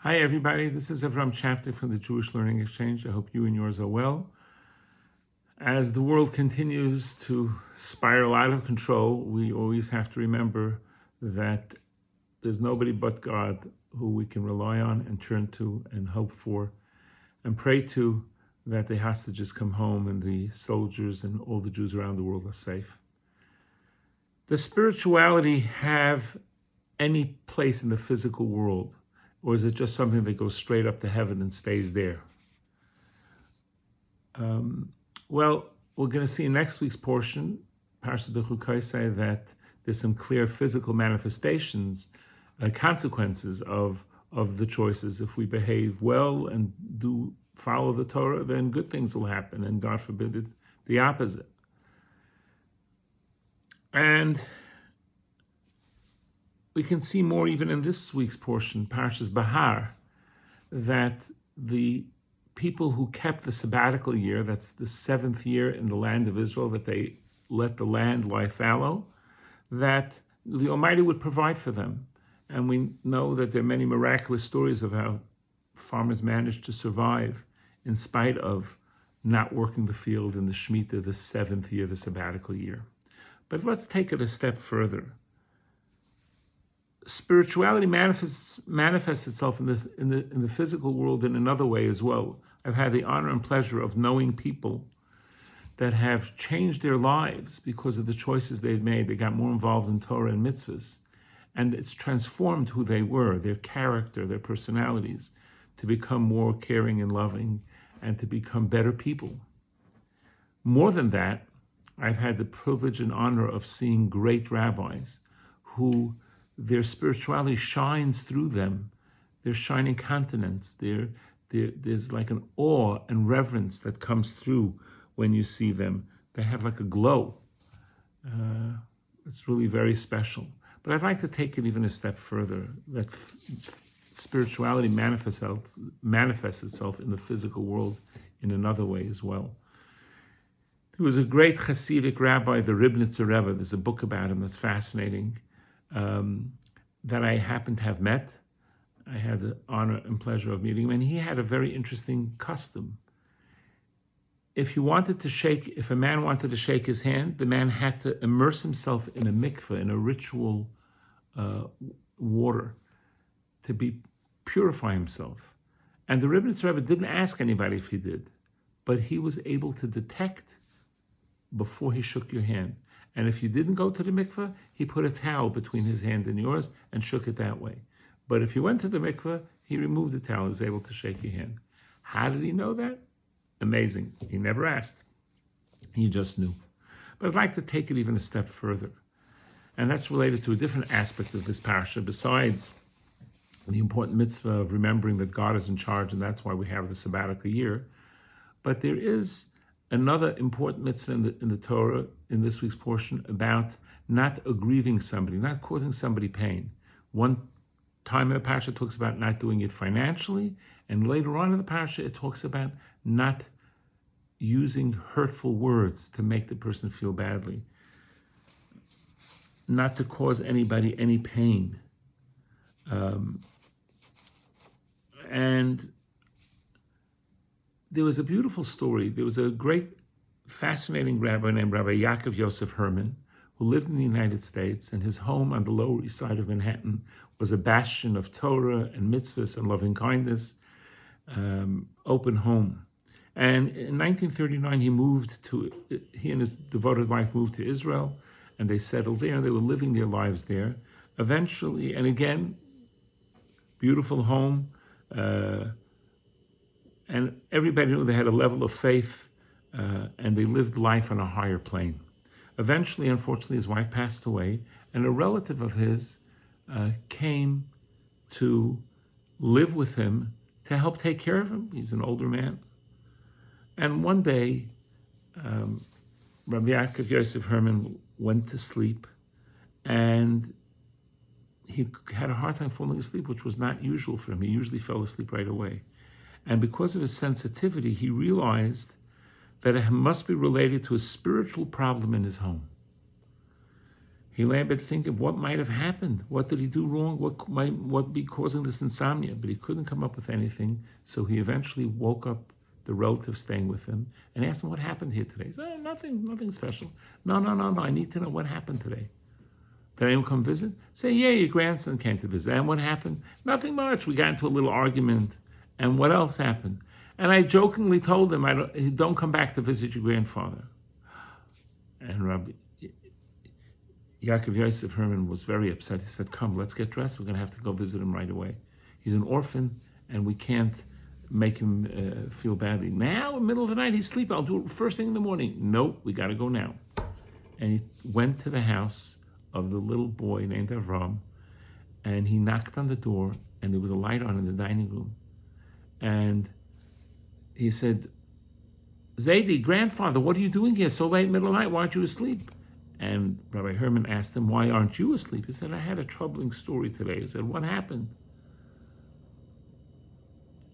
Hi everybody, this is Czapnik from the Jewish Learning Exchange. I hope you and yours are well. As the world continues to spiral out of control, we always have to remember that there's nobody but God who we can rely on and turn to and hope for and pray to that the hostages come home and the soldiers and all the Jews around the world are safe. Does spirituality have any place in the physical world? Or is it just something that goes straight up to heaven and stays there? Well, we're going to see in next week's portion, Parshat Behar, say that there's some clear physical manifestations, consequences of the choices. If we behave well and do follow the Torah, then good things will happen, and God forbid it, the opposite. And we can see more even in this week's portion, Parshat Behar, that the people who kept the sabbatical year, that's the 7th year in the land of Israel, that they let the land lie fallow, that the Almighty would provide for them. And we know that there are many miraculous stories of how farmers managed to survive in spite of not working the field in the Shemitah, the 7th year, the sabbatical year. But let's take it a step further. Spirituality manifests itself in the physical world in another way as well. I've had the honor and pleasure of knowing people that have changed their lives because of the choices they've made. They got more involved in Torah and mitzvahs, and it's transformed who they were, their character, their personalities, to become more caring and loving and to become better people. More than that, I've had the privilege and honor of seeing great rabbis who their spirituality shines through them. They're shining countenance. There's like an awe and reverence that comes through when you see them. They have like a glow. It's really very special. But I'd like to take it even a step further, that spirituality manifests itself in the physical world in another way as well. There was a great Hasidic rabbi, the Ribnitzer Rebbe. There's a book about him that's fascinating. That I happened to have met. I had the honor and pleasure of meeting him, and he had a very interesting custom. If a man wanted to shake his hand, the man had to immerse himself in a mikveh, in a ritual water, to purify himself. And the Ribnitzer Rebbe didn't ask anybody if he did, but he was able to detect before he shook your hand. And if you didn't go to the mikveh, he put a towel between his hand and yours and shook it that way. But if you went to the mikveh, he removed the towel and was able to shake your hand. How did he know that? Amazing. He never asked. He just knew. But I'd like to take it even a step further. And that's related to a different aspect of this parasha, besides the important mitzvah of remembering that God is in charge, and that's why we have the sabbatical year. But there is another important mitzvah in the Torah, in this week's portion, about not aggrieving somebody, not causing somebody pain. One time in the parasha it talks about not doing it financially, and later on in the parasha it talks about not using hurtful words to make the person feel badly, not to cause anybody any pain. And there was a beautiful story. There was a great, fascinating rabbi named Rabbi Yaakov Yosef Herman, who lived in the United States, and his home on the Lower East Side of Manhattan was a bastion of Torah and mitzvahs and loving kindness, open home. And in 1939, he and his devoted wife moved to Israel, and they settled there, and they were living their lives there. Eventually, and again, beautiful home, and everybody knew they had a level of faith, and they lived life on a higher plane. Eventually, unfortunately, his wife passed away, and a relative of his came to live with him to help take care of him. He's an older man. And one day, Rabbi Yaakov Yosef Herman went to sleep, and he had a hard time falling asleep, which was not usual for him. He usually fell asleep right away. And because of his sensitivity, he realized that it must be related to a spiritual problem in his home. He lay in bed thinking, what might have happened? What did he do wrong? What be causing this insomnia? But he couldn't come up with anything, so he eventually woke up the relative staying with him and asked him, what happened here today? He said, oh, nothing special. No, I need to know what happened today. Did anyone come visit? Say, yeah, your grandson came to visit. And what happened? Nothing much. We got into a little argument. And what else happened? And I jokingly told him, don't come back to visit your grandfather. And Rabbi Yaakov Yosef Herman was very upset. He said, come, let's get dressed. We're going to have to go visit him right away. He's an orphan, and we can't make him feel badly. Now, in the middle of the night, he's sleeping. I'll do it first thing in the morning. Nope, we got to go now. And he went to the house of the little boy named Avram, and he knocked on the door, and there was a light on in the dining room. And he said, Zaidi, grandfather, what are you doing here so late middle of the night? Why aren't you asleep? And Rabbi Herman asked him, why aren't you asleep? He said, I had a troubling story today. He said, what happened?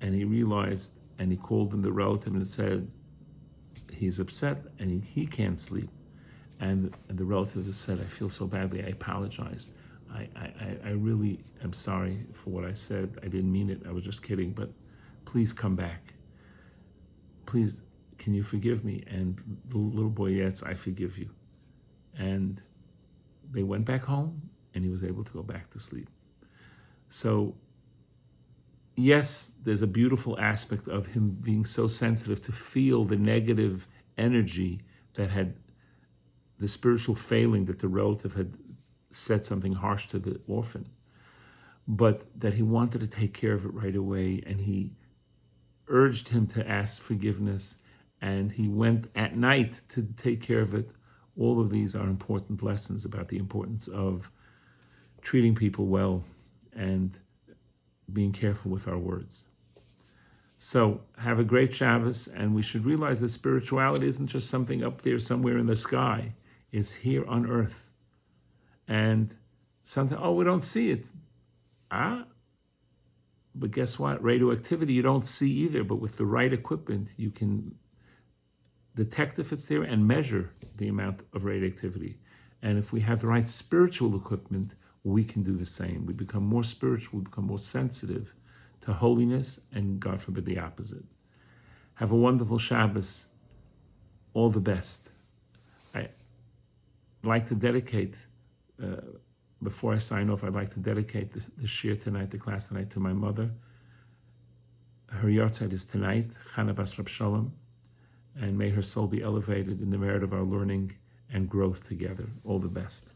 And he realized, and he called in the relative and said, he's upset and he can't sleep. And the relative said, I feel so badly, I apologize. I really am sorry for what I said. I didn't mean it, I was just kidding, but please come back. Please, can you forgive me? And the little boy, yes, I forgive you. And they went back home, and he was able to go back to sleep. So, yes, there's a beautiful aspect of him being so sensitive to feel the negative energy that had the spiritual failing that the relative had said something harsh to the orphan, but that he wanted to take care of it right away, and he urged him to ask forgiveness, and he went at night to take care of it. All of these are important lessons about the importance of treating people well and being careful with our words. So have a great Shabbos, and we should realize that spirituality isn't just something up there somewhere in the sky. It's here on earth. And sometimes, we don't see it. But guess what? Radioactivity you don't see either, but with the right equipment, you can detect if it's there and measure the amount of radioactivity. And if we have the right spiritual equipment, we can do the same. We become more spiritual, we become more sensitive to holiness, and God forbid the opposite. Have a wonderful Shabbos. All the best. I'd like to dedicate, before I sign off, I'd like to dedicate the shir tonight, the class tonight, to my mother. Her yahrzeit is tonight, Chana Bas Rab Shalom, and may her soul be elevated in the merit of our learning and growth together. All the best.